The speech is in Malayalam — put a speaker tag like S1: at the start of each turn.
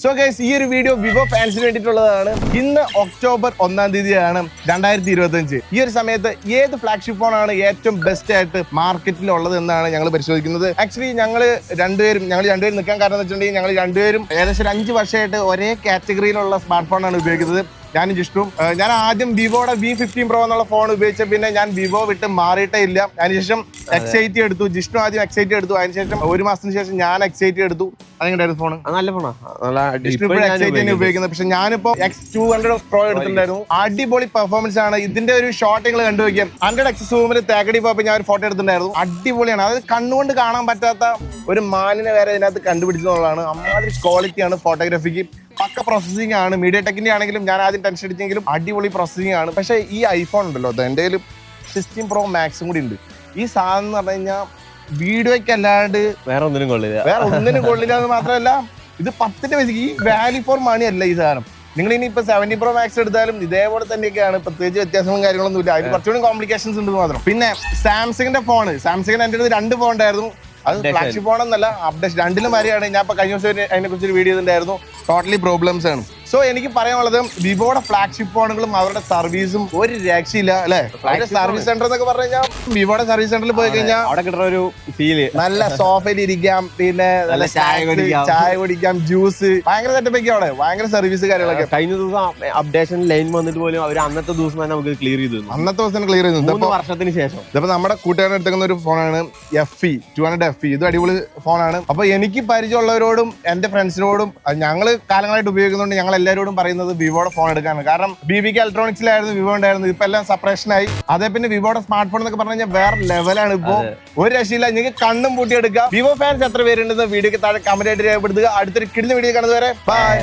S1: സോ ഗൈസ്, ഈ ഒരു വീഡിയോ വിവോ ഫാൻസിന് വേണ്ടിയിട്ടുള്ളതാണ്. ഇന്ന് ഒക്ടോബർ 1-ാം തീയതിയാണ് 2025. ഈ ഒരു സമയത്ത് ഏത് ഫ്ലാഗ്ഷിപ്പ് ഫോണാണ് ഏറ്റവും ബെസ്റ്റ് ആയിട്ട് മാർക്കറ്റിൽ ഉള്ളത് എന്നാണ് ഞങ്ങൾ പരിശോധിക്കുന്നത്. ആക്ച്വലി ഞങ്ങൾ രണ്ടുപേരും നിൽക്കാൻ കാരണം എന്ന് വെച്ചിട്ടുണ്ടെങ്കിൽ ഞങ്ങൾ രണ്ടുപേരും ഏകദേശം ഒരു 5 വർഷമായിട്ട് ഒരേ കാറ്റഗറിയിലുള്ള സ്മാർട്ട് ഫോണാണ് ഉപയോഗിക്കുന്നത്. ഞാനും ജിഷ്ണും. ഞാൻ ആദ്യം വിവോയുടെ V15 Pro എന്നുള്ള ഫോൺ ഉപയോഗിച്ച പിന്നെ ഞാൻ വിവോ വിട്ട് മാറിയിട്ടേ ഇല്ല. അതിനുശേഷം X80 എടുത്തു. ജിഷ്ണു ആദ്യം X80 എടുത്തു. അതിനുശേഷം ഒരു മാസത്തിന് ശേഷം ഞാൻ X80 എടുത്തു. അതെങ്ങനെയായിരുന്നു ഫോൺ?
S2: നല്ല ഫോണാ,
S1: X80 ഉപയോഗിക്കുന്നത്. പക്ഷെ ഞാനിപ്പോ X200 Pro എടുത്തിട്ടുണ്ടായിരുന്നു. അടിപൊളി പെർഫോമൻസ് ആണ്. ഇതിന്റെ ഒരു ഷോട്ട് നിങ്ങൾ കണ്ടുവയ്ക്കാം. 100x സൂമിൽ തേക്കടി പോയപ്പോൾ ഞാൻ ഒരു ഫോട്ടോ എടുത്തിട്ടുണ്ടായിരുന്നു. അടിപൊളിയാണ്. അതായത് കണ്ണുകൊണ്ട് കാണാൻ പറ്റാത്ത ഒരു മാനിനെ വരെ ഇതിനകത്ത് കണ്ടുപിടിച്ചെന്നുള്ളതാണ്. അമ്മാതിരി ക്വാളിറ്റിയാണ് ഫോട്ടോഗ്രാഫിക്ക്. പക്ക പ്രോസസ്സിംഗ് ആണ്. മീഡിയ ടെക്കിന്റെ ആണെങ്കിലും ഞാൻ ആദ്യം ടെൻഷൻ അടിച്ചെങ്കിലും അടിപൊളി പ്രോസസ്സിംഗ് ആണ്. പക്ഷേ ഈ ഐഫോൺ ഉണ്ടല്ലോ, എൻ്റെ കയ്യിൽ 16 Pro Max കൂടി ഉണ്ട്. ഈ സാധനം എന്ന് പറഞ്ഞു കഴിഞ്ഞാൽ വീഡിയോയ്ക്ക് അല്ലാണ്ട്
S2: വേറെ ഒന്നിനും
S1: കൊള്ളില്ല എന്ന് മാത്രമല്ല, ഇത് 10ന്റെ പൈസക്ക് ഈ വാല്യൂ ഫോർ മണി അല്ല ഈ സാധനം. നിങ്ങൾ ഇനി ഇപ്പൊ 70 Pro Max എടുത്താലും ഇതേപോലെ തന്നെയൊക്കെയാണ്. പ്രത്യേകിച്ച് വ്യത്യാസങ്ങളും കാര്യങ്ങളൊന്നും ഇല്ല. അതിന് കുറച്ചുകൂടി കോംപ്ലിക്കേഷൻസ് ഉണ്ട് മാത്രം. പിന്നെ സാംസങ്ങിന്റെ എൻ്റെ അടുത്ത് 2 ഫോൺ ഉണ്ടായിരുന്നു. അത് ഫ്ലാഗ്ഷിപ്പ് ഫോണെന്നല്ല, അപ്ഡേഷൻ രണ്ടിലും വരെയാണ്. ഞാൻ ഇപ്പൊ കഴിഞ്ഞ ദിവസം അതിനെ കുറിച്ചൊരു വീഡിയോ ചെയ്തിട്ടുണ്ടായിരുന്നു. ടോട്ടലി പ്രോബ്ലംസ് ആണ്. സോ എനിക്ക് പറയാനുള്ളത്, വിവോയുടെ ഫ്ലാഗ്ഷിപ്പ് ഫോണുകളും അവരുടെ സർവീസും ഒരു രക്ഷയില്ല അല്ലെ. സർവീസ് സെന്റർ എന്നൊക്കെ പറഞ്ഞു കഴിഞ്ഞാൽ വിവോയുടെ സർവീസ് സെന്ററിൽ പോയി കഴിഞ്ഞാൽ
S2: അവിടെ കിട്ടുന്ന ഒരു ഫീല്,
S1: നല്ല സോഫയിൽ ഇരിക്കാം, പിന്നെ നല്ല ചായ കുടിക്കാം, ജ്യൂസ്, ഭയങ്കര സെറ്റപ്പ് ഒക്കെ അവിടെ, ഭയങ്കര സർവീസ് കാര്യങ്ങളൊക്കെ.
S2: കഴിഞ്ഞ ദിവസം അപ്ഡേഷൻ ലൈൻ വന്നിട്ട് പോലും അവർ അന്നത്തെ ദിവസം തന്നെ നമുക്ക് ക്ലിയർ ചെയ്തു.
S1: അന്നത്തെ ദിവസം ക്ലിയർ ചെയ്തു.
S2: 3 വർഷത്തിന് ശേഷം.
S1: ഇതിപ്പോ നമ്മുടെ കൂട്ടുകാരൻ എടുക്കുന്ന ഒരു ഫോണാണ് FE 200 FE. ഇത് അടിപൊളി ഫോണാണ്. അപ്പൊ എനിക്ക് പരിചയമുള്ളവരോടും എന്റെ ഫ്രണ്ട്സിനോടും ഞങ്ങൾ കാലങ്ങളായിട്ട് ഉപയോഗിക്കുന്നുണ്ട് ഞങ്ങൾ എല്ലാവരോടും പറയുന്നത് വിവോയുടെ ഫോൺ എടുക്കാനാണ്. കാരണം BBK ഇലക്ട്രോണിക്സിലായിരുന്നു വിവോ ഉണ്ടായിരുന്നു. ഇപ്പൊ എല്ലാം സെപ്പറേഷൻ ആയി. അതേ പിന്നെ വിവോയുടെ സ്മാർട്ട് ഫോൺ എന്നൊക്കെ പറഞ്ഞു കഴിഞ്ഞാൽ വേറെ ലെവലാണ്. ഇപ്പോ ഒരു രക്ഷയില്ല. നിങ്ങൾക്ക് കണ്ണും പൂട്ടി എടുക്കാം. വിവോ ഫാൻസ് എത്ര പേരുണ്ടെന്ന് വീഡിയോക്ക് താഴെ കമന്റ് ആയിട്ട് രേഖപ്പെടുത്തുക. അടുത്തൊരു കിടിലൻ വീഡിയോ കാണുന്നതുവരെ ബൈ.